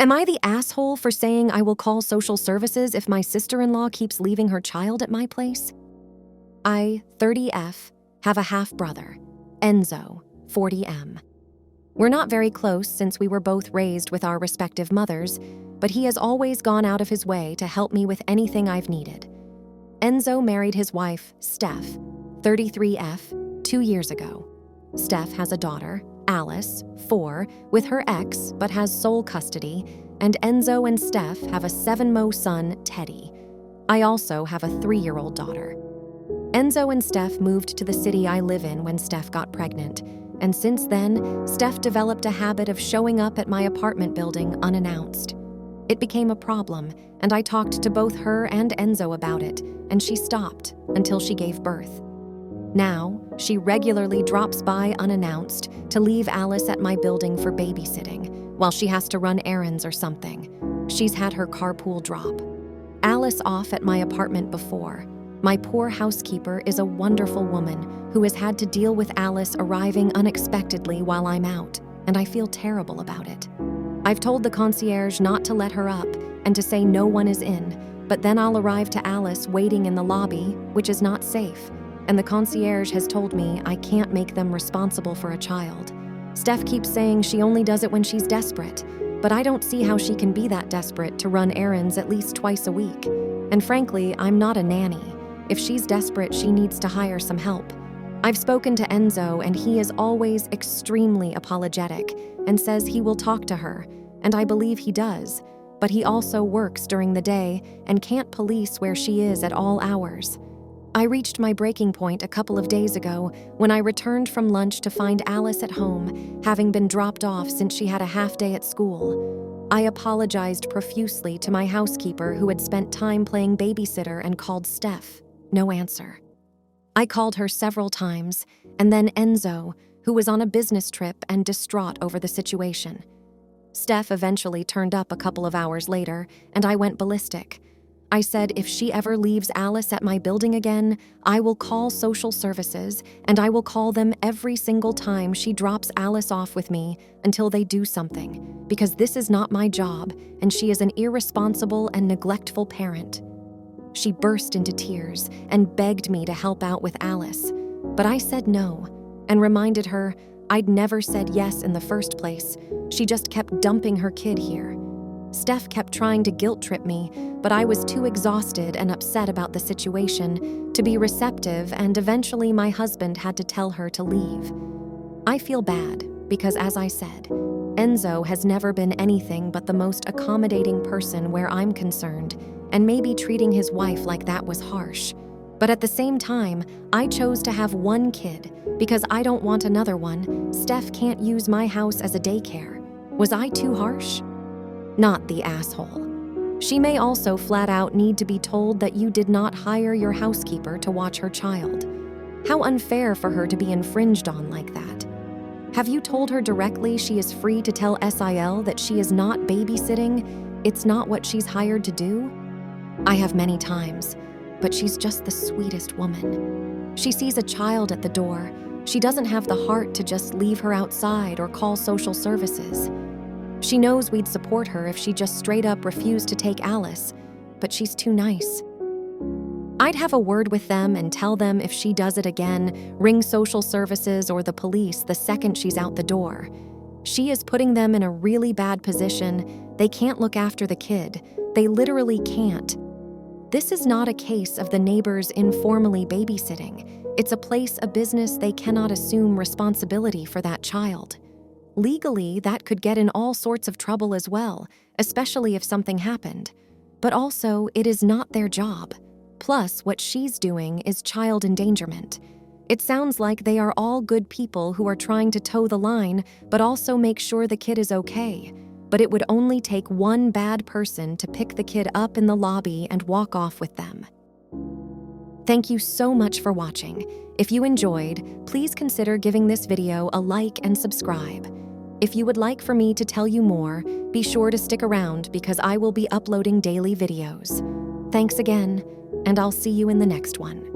Am I the asshole for saying I will call social services if my sister-in-law keeps leaving her child at my place? I, 30F, have a half-brother, Enzo, 40M. We're not very close since we were both raised with our respective mothers, but he has always gone out of his way to help me with anything I've needed. Enzo married his wife, Steph, 33F, 2 years ago. Steph has a daughter, Alice, 4, with her ex but has sole custody, and Enzo and Steph have a 7-mo son, Teddy. I also have a 3-year-old daughter. Enzo and Steph moved to the city I live in when Steph got pregnant, and since then, Steph developed a habit of showing up at my apartment building unannounced. It became a problem, and I talked to both her and Enzo about it, and she stopped until she gave birth. Now, she regularly drops by unannounced to leave Alice at my building for babysitting, while she has to run errands or something. She's had her carpool drop Alice off at my apartment before. My poor housekeeper is a wonderful woman who has had to deal with Alice arriving unexpectedly while I'm out, and I feel terrible about it. I've told the concierge not to let her up and to say no one is in, but then I'll arrive to Alice waiting in the lobby, which is not safe, and the concierge has told me I can't make them responsible for a child. Steph keeps saying she only does it when she's desperate, but I don't see how she can be that desperate to run errands at least twice a week. And frankly, I'm not a nanny. If she's desperate, she needs to hire some help. I've spoken to Enzo, and he is always extremely apologetic and says he will talk to her, and I believe he does, but he also works during the day and can't police where she is at all hours. I reached my breaking point a couple of days ago when I returned from lunch to find Alice at home, having been dropped off since she had a half day at school. I apologized profusely to my housekeeper who had spent time playing babysitter and called Steph. No answer. I called her several times, and then Enzo, who was on a business trip and distraught over the situation. Steph eventually turned up a couple of hours later, and I went ballistic. I said if she ever leaves Alice at my building again, I will call social services, and I will call them every single time she drops Alice off with me until they do something, because this is not my job, and she is an irresponsible and neglectful parent. She burst into tears and begged me to help out with Alice, but I said no, and reminded her I'd never said yes in the first place. She just kept dumping her kid here. Steph kept trying to guilt-trip me, but I was too exhausted and upset about the situation to be receptive, and eventually my husband had to tell her to leave. I feel bad because, as I said, Enzo has never been anything but the most accommodating person where I'm concerned, and maybe treating his wife like that was harsh. But at the same time, I chose to have one kid because I don't want another one. Steph can't use my house as a daycare. Was I too harsh? Not the asshole. She may also flat out need to be told that you did not hire your housekeeper to watch her child. How unfair for her to be infringed on like that. Have you told her directly she is free to tell SIL that she is not babysitting? It's not what she's hired to do? I have many times, but she's just the sweetest woman. She sees a child at the door. She doesn't have the heart to just leave her outside or call social services. She knows we'd support her if she just straight up refused to take Alice, but she's too nice. I'd have a word with them and tell them if she does it again, ring social services or the police the second she's out the door. She is putting them in a really bad position. They can't look after the kid. They literally can't. This is not a case of the neighbors informally babysitting. It's a business they cannot assume responsibility for that child. Legally, that could get in all sorts of trouble as well, especially if something happened. But also, it is not their job. Plus, what she's doing is child endangerment. It sounds like they are all good people who are trying to toe the line, but also make sure the kid is okay. But it would only take one bad person to pick the kid up in the lobby and walk off with them. Thank you so much for watching. If you enjoyed, please consider giving this video a like and subscribe. If you would like for me to tell you more, be sure to stick around because I will be uploading daily videos. Thanks again, and I'll see you in the next one.